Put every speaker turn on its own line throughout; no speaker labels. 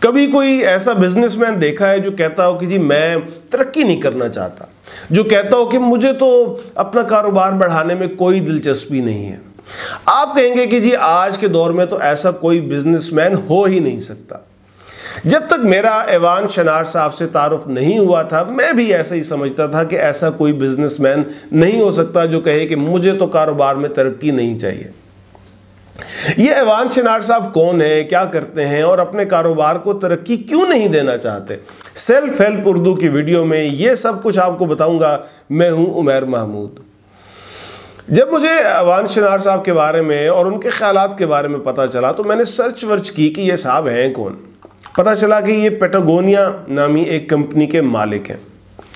कभी कोई ऐसा बिजनेसमैन देखा है जो कहता हो कि जी मैं तरक्की नहीं करना चाहता, जो कहता हो कि मुझे तो अपना कारोबार बढ़ाने में कोई दिलचस्पी नहीं है? आप कहेंगे कि जी आज के दौर में तो ऐसा कोई बिजनेसमैन हो ही नहीं सकता। जब तक मेरा ऐवान शनार साहब से तारुफ नहीं हुआ था, मैं भी ऐसा ही समझता था कि ऐसा कोई बिजनेसमैन नहीं हो सकता जो कहे कि मुझे तो कारोबार में तरक्की नहीं चाहिए। ये ऐवान शनार साहब कौन है, क्या करते हैं और अपने कारोबार को तरक्की क्यों नहीं देना चाहते? सेल्फ हेल्प उर्दू की वीडियो में ये सब कुछ आपको बताऊंगा। मैं हूं उमैर महमूद। जब मुझे ऐवान शनार साहब के बारे में और उनके ख्यालात के बारे में पता चला तो मैंने सर्च वर्च की कि ये साहब हैं कौन। पता चला कि ये पैटागोनिया नामी एक कंपनी के मालिक हैं।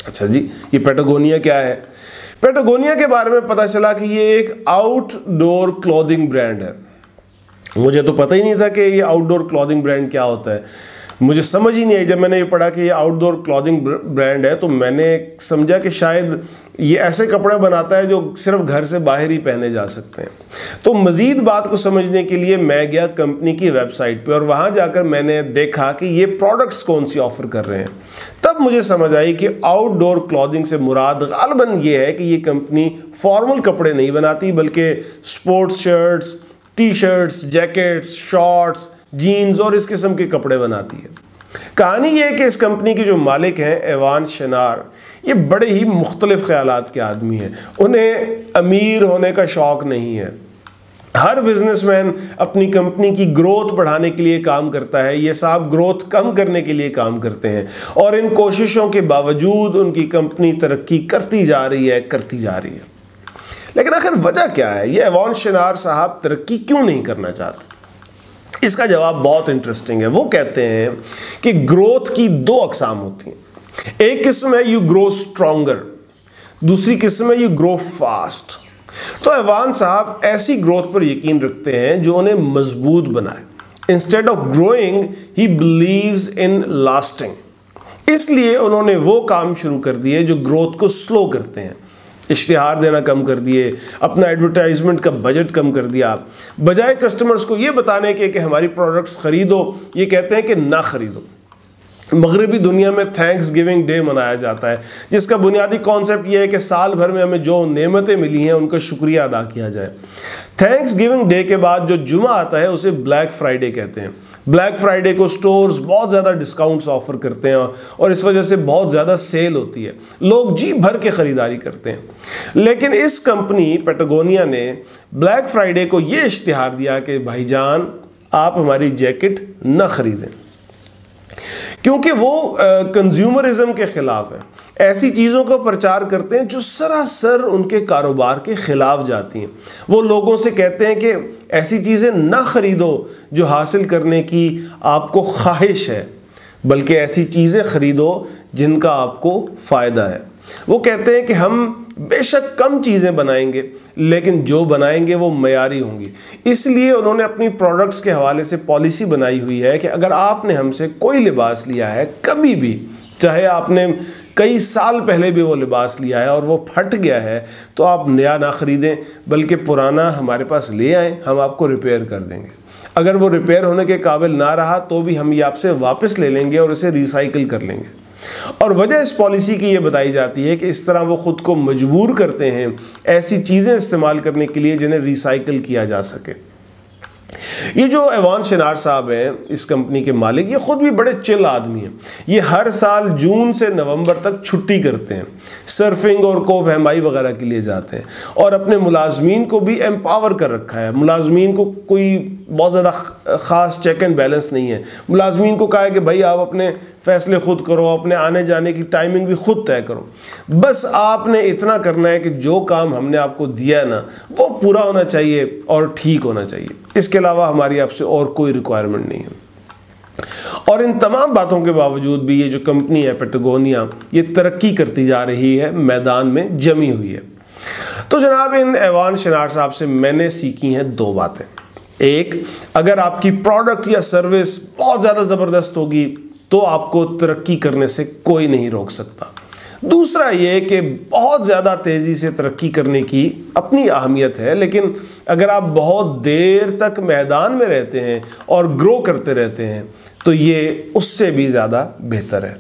अच्छा जी, ये पैटागोनिया क्या है? पैटागोनिया के बारे में पता चला कि ये एक आउटडोर क्लॉथिंग ब्रांड है। मुझे तो पता ही नहीं था कि ये आउटडोर क्लॉथिंग ब्रांड क्या होता है। मुझे समझ ही नहीं आई। जब मैंने ये पढ़ा कि ये आउटडोर क्लॉथिंग ब्रांड है तो मैंने समझा कि शायद ये ऐसे कपड़े बनाता है जो सिर्फ घर से बाहर ही पहने जा सकते हैं। तो मज़ीद बात को समझने के लिए मैं गया कंपनी की वेबसाइट पे और वहाँ जाकर मैंने देखा कि ये प्रोडक्ट्स कौन सी ऑफ़र कर रहे हैं। तब मुझे समझ आई कि आउटडोर क्लॉथिंग से मुराद ग़ालिबन ये है कि ये कंपनी फॉर्मल कपड़े नहीं बनाती बल्कि sports shirts, T shirts, jackets, shorts, jeans और इस किस्म के कपड़े बनाती है। कहानी ये है कि इस कंपनी के जो मालिक हैं ऐवान शनार, ये बड़े ही मुख्तलिफ ख्यालात के आदमी हैं। उन्हें अमीर होने का शौक़ नहीं है। हर बिजनेसमैन अपनी कंपनी की ग्रोथ बढ़ाने के लिए काम करता है, ये साहब ग्रोथ कम करने के लिए काम करते हैं और इन कोशिशों के बावजूद उनकी कंपनी तरक्की करती जा रही है। लेकिन आखिर वजह क्या है? ये ऐवान शनार साहब तरक्की क्यों नहीं करना चाहते? इसका जवाब बहुत इंटरेस्टिंग है। वो कहते हैं कि ग्रोथ की दो अकसाम होती हैं। एक किस्म है यू ग्रो स्ट्रॉन्गर, दूसरी किस्म है यू ग्रो फास्ट। तो ऐवान साहब ऐसी ग्रोथ पर यकीन रखते हैं जो उन्हें मजबूत बनाए। Instead of growing he believes in lasting. इसलिए उन्होंने वो काम शुरू कर दिए जो ग्रोथ को स्लो करते हैं। इश्तिहार देना कम कर दिए, अपना एडवर्टाइजमेंट का बजट कम कर दिया। बजाय कस्टमर्स को ये बताने के कि हमारी प्रोडक्ट्स ख़रीदो, ये कहते हैं कि ना ख़रीदो। मगरबी दुनिया में थैंक्स गिविंग डे मनाया जाता है, जिसका बुनियादी कॉन्सेप्ट ये है कि साल भर में हमें जो नेमतें मिली हैं उनका शुक्रिया अदा किया जाए। थैंक्स गिविंग डे के बाद जो जुमा आता है उसे ब्लैक फ्राइडे कहते हैं। ब्लैक फ्राइडे को स्टोर्स बहुत ज़्यादा डिस्काउंट्स ऑफ़र करते हैं और इस वजह से बहुत ज़्यादा सेल होती है, लोग जी भर के ख़रीदारी करते हैं। लेकिन इस कंपनी पैटागोनिया ने ब्लैक फ्राइडे को ये इश्तिहार दिया कि भाईजान आप हमारी जैकेट न ख़रीदें, क्योंकि वो कंज्यूमरिज्म के ख़िलाफ़ है। ऐसी चीज़ों का प्रचार करते हैं जो सरासर उनके कारोबार के ख़िलाफ़ जाती हैं। वो लोगों से कहते हैं कि ऐसी चीज़ें ना ख़रीदो जो हासिल करने की आपको ख्वाहिश है, बल्कि ऐसी चीज़ें ख़रीदो जिनका आपको फ़ायदा है। वो कहते हैं कि हम बेशक कम चीज़ें बनाएंगे लेकिन जो बनाएंगे वो मयारी होंगी। इसलिए उन्होंने अपनी प्रोडक्ट्स के हवाले से पॉलिसी बनाई हुई है कि अगर आपने हमसे कोई लिबास लिया है कभी भी, चाहे आपने कई साल पहले भी वो लिबास लिया है और वो फट गया है, तो आप नया ना ख़रीदें बल्कि पुराना हमारे पास ले आएँ, हम आपको रिपेयर कर देंगे। अगर वो रिपेयर होने के काबिल ना रहा तो भी हम ये आपसे वापस ले लेंगे और उसे रिसाइकिल कर लेंगे। और वजह इस पॉलिसी की ये बताई जाती है कि इस तरह वो ख़ुद को मजबूर करते हैं ऐसी चीज़ें इस्तेमाल करने के लिए जिन्हें रिसाइकिल किया जा सके। ये जो ऐवान शनार साहब हैं, इस कंपनी के मालिक, ये ख़ुद भी बड़े चिल आदमी हैं। ये हर साल जून से नवंबर तक छुट्टी करते हैं, सर्फिंग और कोब हैमाई वगैरह के लिए जाते हैं और अपने मुलाजमीन को भी एम्पावर कर रखा है। मुलाजमीन को कोई बहुत ज़्यादा ख़ास चेक एंड बैलेंस नहीं है। मुलाजमीन को कहा है कि भाई आप अपने फ़ैसले ख़ुद करो, अपने आने जाने की टाइमिंग भी ख़ुद तय करो, बस आपने इतना करना है कि जो काम हमने आपको दिया है ना वो पूरा होना चाहिए और ठीक होना चाहिए। इसके अलावा हमारी आपसे और कोई रिक्वायरमेंट नहीं है। और इन तमाम बातों के बावजूद भी ये जो कंपनी है पैटागोनिया, ये तरक्की करती जा रही है, मैदान में जमी हुई है। तो जनाब इन ऐवान शनार साहब से मैंने सीखी हैं दो बातें। एक, अगर आपकी प्रोडक्ट या सर्विस बहुत ज़्यादा ज़बरदस्त होगी तो आपको तरक्की करने से कोई नहीं रोक सकता। दूसरा ये कि बहुत ज़्यादा तेज़ी से तरक्की करने की अपनी अहमियत है, लेकिन अगर आप बहुत देर तक मैदान में रहते हैं और ग्रो करते रहते हैं तो ये उससे भी ज़्यादा बेहतर है।